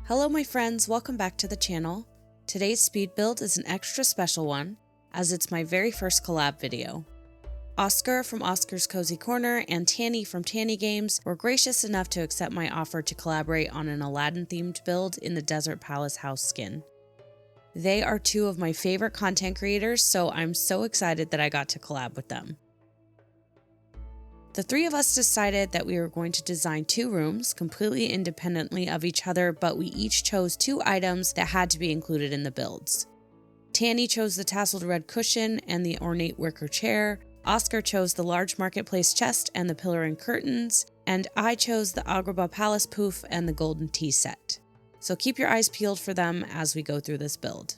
Hello my friends, welcome back to the channel. Today's speed build is an extra special one, as it's my very first collab video. Oscar from Oscar's Cozy Corner and Tannie from Tannie Games were gracious enough to accept my offer to collaborate on an Aladdin themed build in the Desert Palace house skin. They are two of my favorite content creators, so I'm so excited that I got to collab with them. The three of us decided that we were going to design two rooms completely independently of each other, but we each chose two items that had to be included in the builds. Tannie chose the tasseled red cushion and the ornate wicker chair, Oscar chose the large marketplace chest and the pillar and curtains, and I chose the Agrabah Palace poof and the golden tea set. So keep your eyes peeled for them as we go through this build.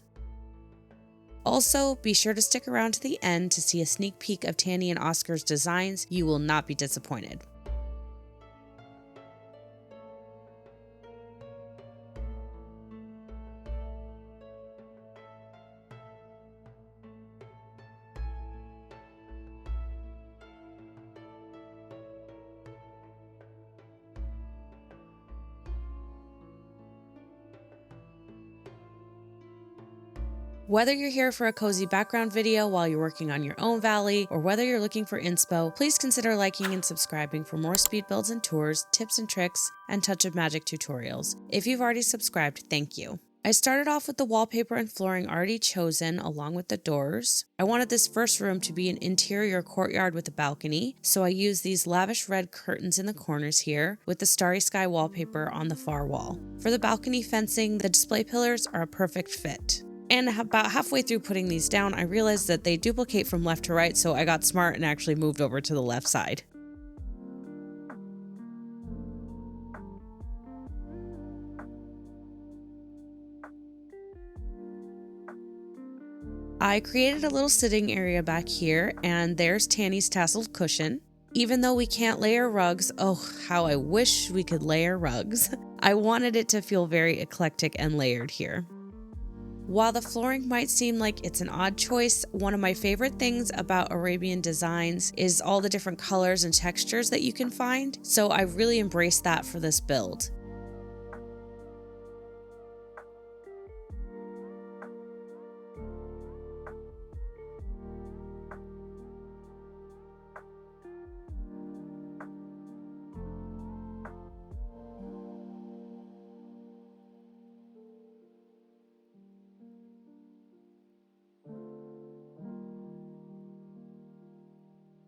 Also, be sure to stick around to the end to see a sneak peek of Tannie and Oscar's designs. You will not be disappointed. Whether you're here for a cozy background video while you're working on your own valley, or whether you're looking for inspo, please consider liking and subscribing for more speed builds and tours, tips and tricks, and touch of magic tutorials. If you've already subscribed, thank you. I started off with the wallpaper and flooring already chosen along with the doors. I wanted this first room to be an interior courtyard with a balcony, so I used these lavish red curtains in the corners here with the starry sky wallpaper on the far wall. For the balcony fencing, the display pillars are a perfect fit. And about halfway through putting these down, I realized that they duplicate from left to right, so I got smart and actually moved over to the left side. I created a little sitting area back here, and there's Tannie's tasseled cushion. Even though we can't layer rugs, oh, how I wish we could layer rugs. I wanted it to feel very eclectic and layered here. While the flooring might seem like it's an odd choice, one of my favorite things about Arabian designs is all the different colors and textures that you can find, so I really embraced that for this build.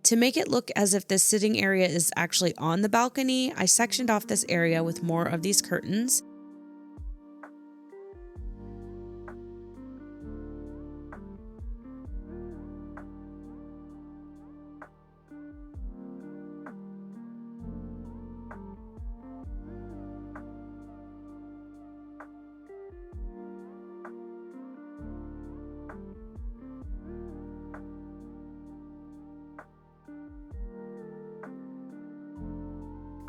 To make it look as if this sitting area is actually on the balcony, I sectioned off this area with more of these curtains.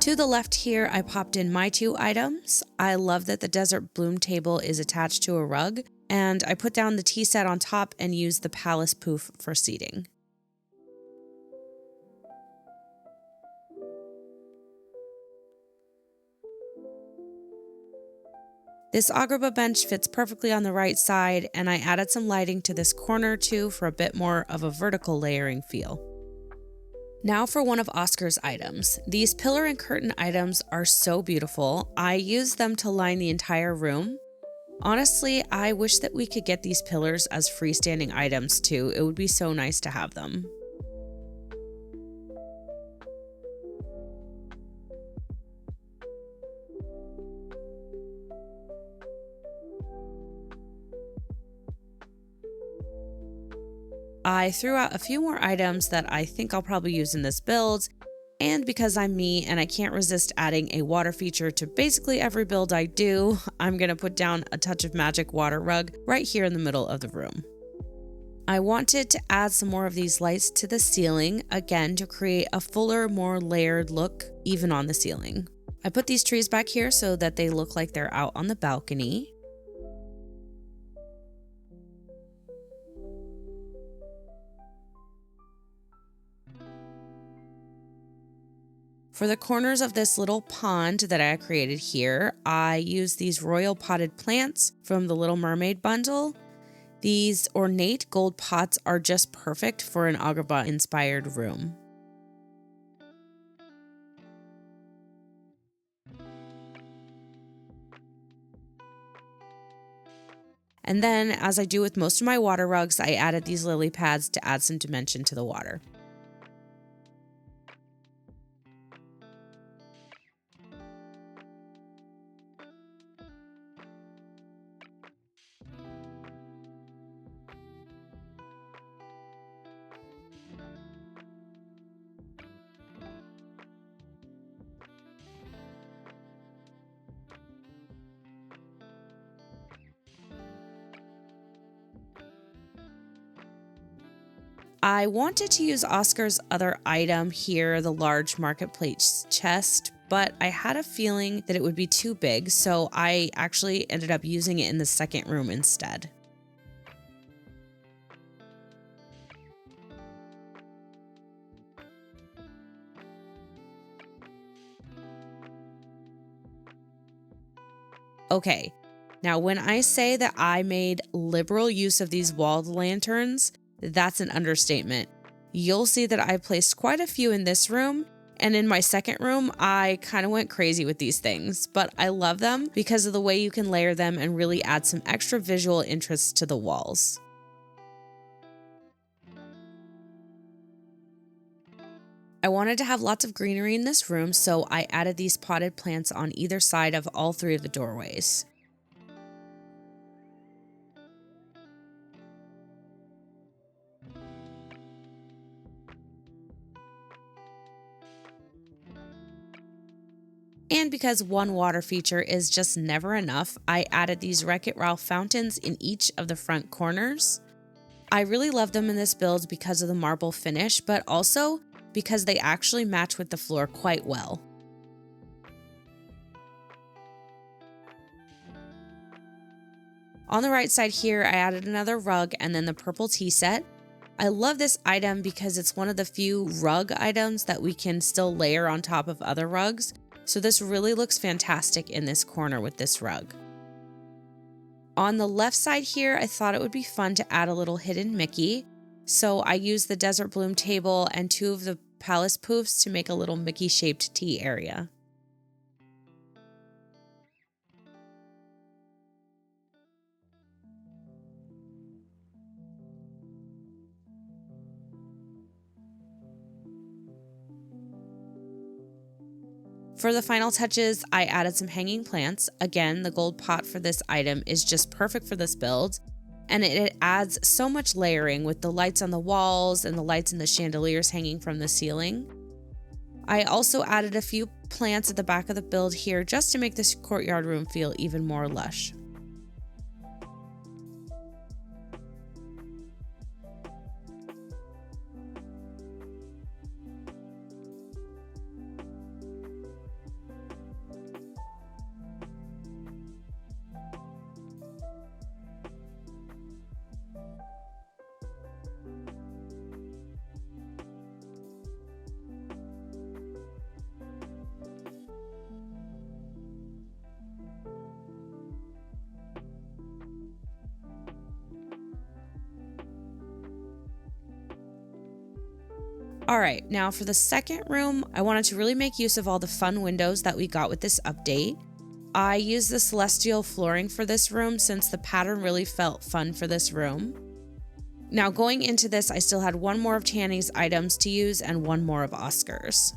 To the left here, I popped in my two items. I love that the desert bloom table is attached to a rug, and I put down the tea set on top and used the palace poof for seating. This Agrabah bench fits perfectly on the right side, and I added some lighting to this corner too for a bit more of a vertical layering feel. Now for one of Oscar's items. These pillar and curtain items are so beautiful. I used them to line the entire room. Honestly, I wish that we could get these pillars as freestanding items too. It would be so nice to have them. I threw out a few more items that I think I'll probably use in this build, and because I'm me and I can't resist adding a water feature to basically every build I do, I'm going to put down a touch of magic water rug right here in the middle of the room. I wanted to add some more of these lights to the ceiling, again to create a fuller, more layered look even on the ceiling. I put these trees back here so that they look like they're out on the balcony. For the corners of this little pond that I created here, I used these royal potted plants from the Little Mermaid bundle. These ornate gold pots are just perfect for an Agrabah-inspired room. And then, as I do with most of my water rugs, I added these lily pads to add some dimension to the water. I wanted to use Oscar's other item here, the large marketplace chest, but I had a feeling that it would be too big, so I actually ended up using it in the second room instead. Okay, now when I say that I made liberal use of these walled lanterns, that's an understatement. You'll see that I placed quite a few in this room, and in my second room, I kind of went crazy with these things, but I love them because of the way you can layer them and really add some extra visual interest to the walls. I wanted to have lots of greenery in this room, so I added these potted plants on either side of all three of the doorways. And because one water feature is just never enough, I added these Wreck-It Ralph fountains in each of the front corners. I really love them in this build because of the marble finish, but also because they actually match with the floor quite well. On the right side here, I added another rug and then the purple tea set. I love this item because it's one of the few rug items that we can still layer on top of other rugs. So this really looks fantastic in this corner with this rug. On the left side here, I thought it would be fun to add a little hidden Mickey. So I used the desert bloom table and two of the palace poofs to make a little Mickey shaped tea area. For the final touches, I added some hanging plants. Again, the gold pot for this item is just perfect for this build, and it adds so much layering with the lights on the walls and the lights in the chandeliers hanging from the ceiling. I also added a few plants at the back of the build here just to make this courtyard room feel even more lush. Alright, now for the second room, I wanted to really make use of all the fun windows that we got with this update. I used the celestial flooring for this room since the pattern really felt fun for this room. Now going into this, I still had one more of Tannie's items to use and one more of Oscar's.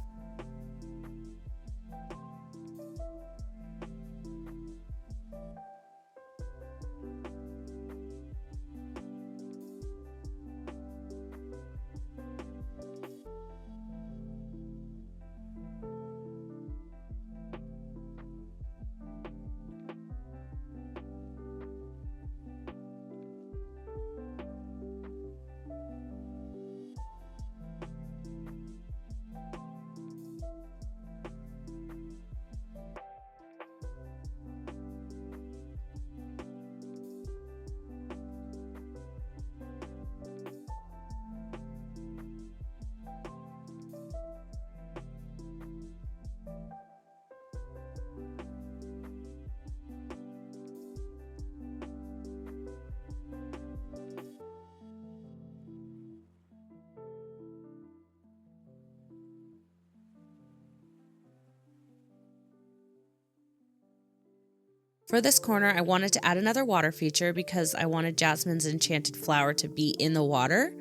For this corner, I wanted to add another water feature because I wanted Jasmine's enchanted flower to be in the water.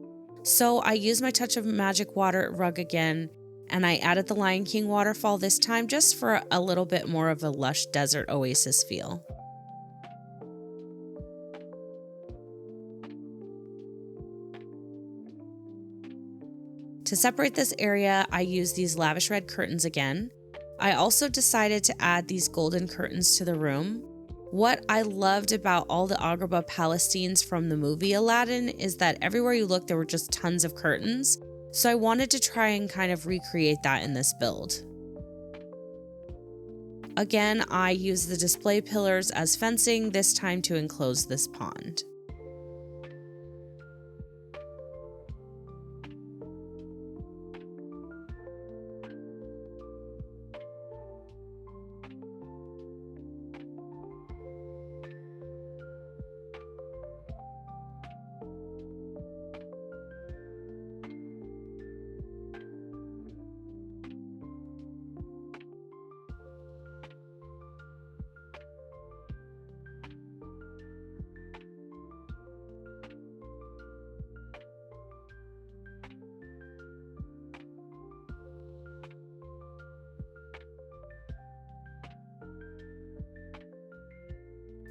So I used my Touch of Magic water rug again, and I added the Lion King waterfall this time just for a little bit more of a lush desert oasis feel. To separate this area, I used these lavish red curtains again. I also decided to add these golden curtains to the room. What I loved about all the Agrabah palace scenes from the movie Aladdin is that everywhere you look there were just tons of curtains, so I wanted to try and kind of recreate that in this build. Again, I used the display pillars as fencing, this time to enclose this pond.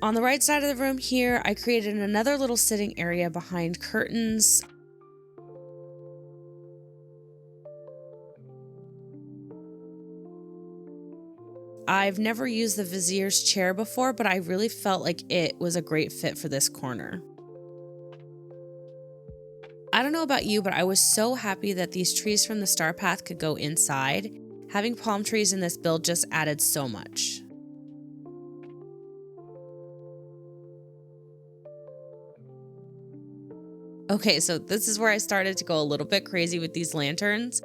On the right side of the room here, I created another little sitting area behind curtains. I've never used the vizier's chair before, but I really felt like it was a great fit for this corner. I don't know about you, but I was so happy that these trees from the star path could go inside. Having palm trees in this build just added so much. Okay, so this is where I started to go a little bit crazy with these lanterns.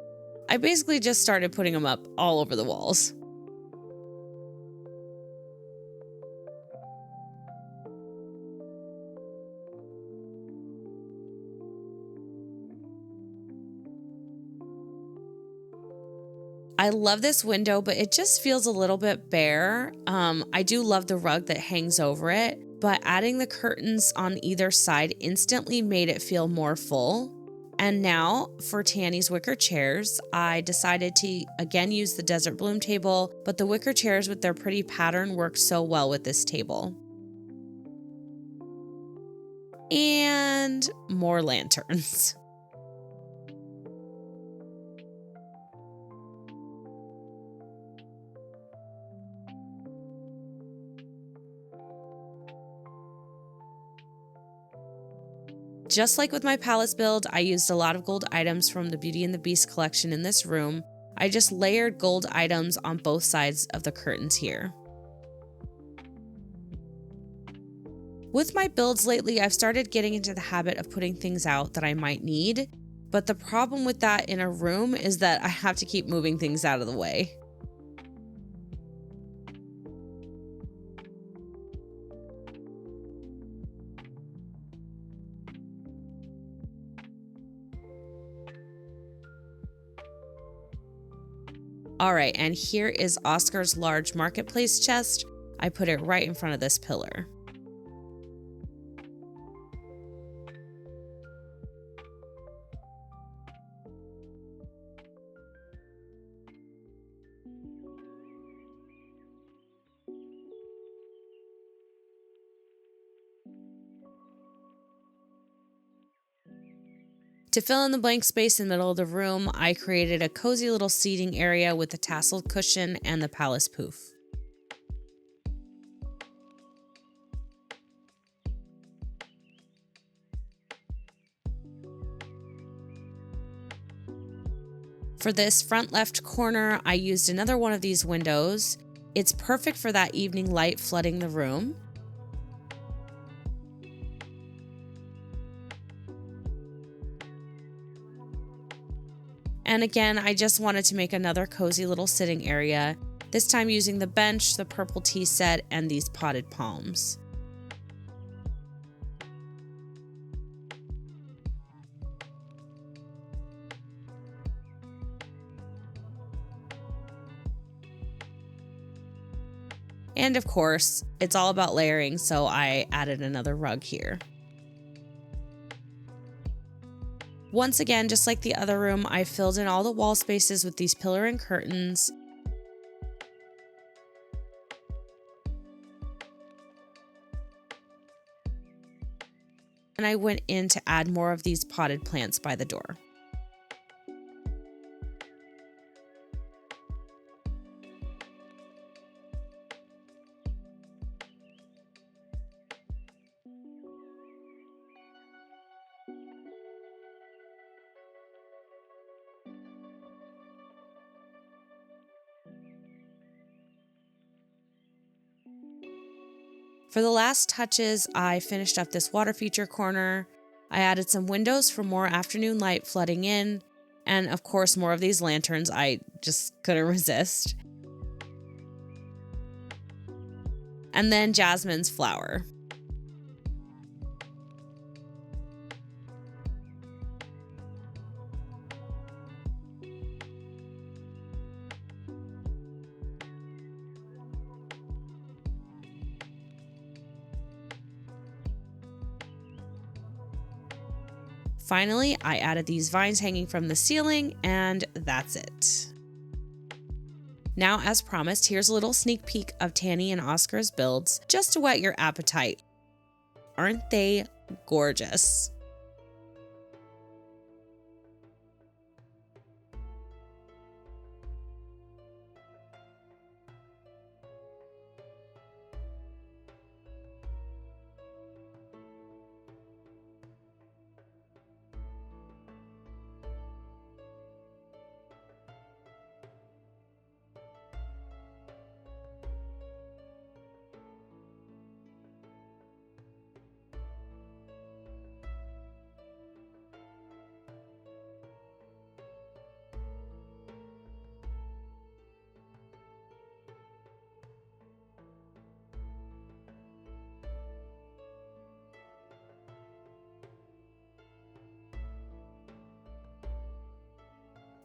I basically just started putting them up all over the walls. I love this window, but it just feels a little bit bare. I do love the rug that hangs over it, but adding the curtains on either side instantly made it feel more full. And now for Tannie's wicker chairs, I decided to again use the desert bloom table, but the wicker chairs with their pretty pattern work so well with this table. And more lanterns. Just like with my palace build, I used a lot of gold items from the Beauty and the Beast collection in this room. I just layered gold items on both sides of the curtains here. With my builds lately, I've started getting into the habit of putting things out that I might need, but the problem with that in a room is that I have to keep moving things out of the way. All right, and here is Oscar's large marketplace chest. I put it right in front of this pillar. To fill in the blank space in the middle of the room, I created a cozy little seating area with the tasseled cushion and the palace poof. For this front left corner, I used another one of these windows. It's perfect for that evening light flooding the room. And again, I just wanted to make another cozy little sitting area, this time using the bench, the purple tea set, and these potted palms. And of course, it's all about layering, so I added another rug here. Once again, just like the other room, I filled in all the wall spaces with these pillar and curtains. And I went in to add more of these potted plants by the door. For the last touches, I finished up this water feature corner. I added some windows for more afternoon light flooding in, and of course more of these lanterns. I just couldn't resist. And then Jasmine's flower. Finally, I added these vines hanging from the ceiling, and that's it. Now, as promised, here's a little sneak peek of Tannie and Oscar's builds, just to whet your appetite. Aren't they gorgeous?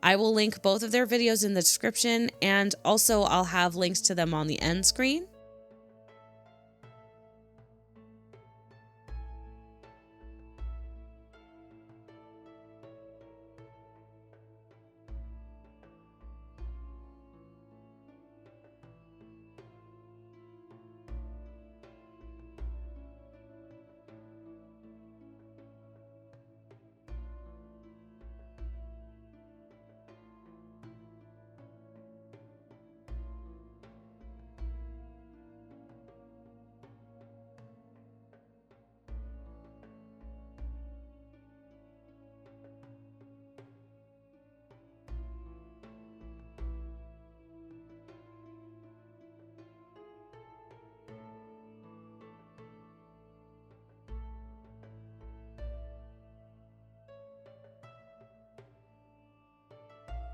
I will link both of their videos in the description, and also I'll have links to them on the end screen.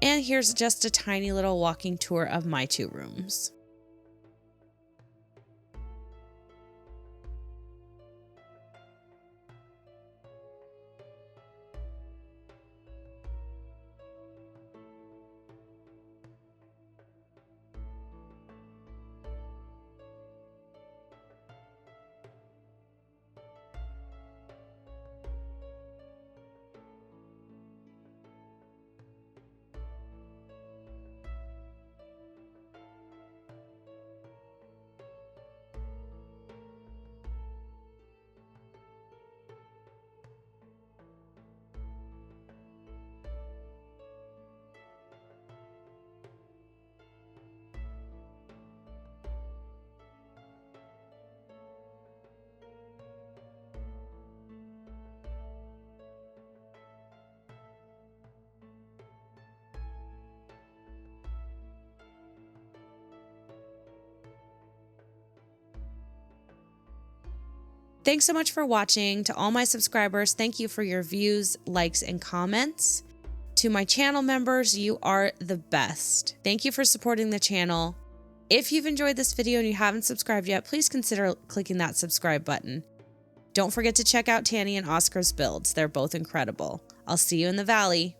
And here's just a tiny little walking tour of my two rooms. Thanks so much for watching. To all my subscribers, thank you for your views, likes, and comments. To my channel members, you are the best. Thank you for supporting the channel. If you've enjoyed this video and you haven't subscribed yet, please consider clicking that subscribe button. Don't forget to check out Tannie and Oscar's builds. They're both incredible. I'll see you in the valley.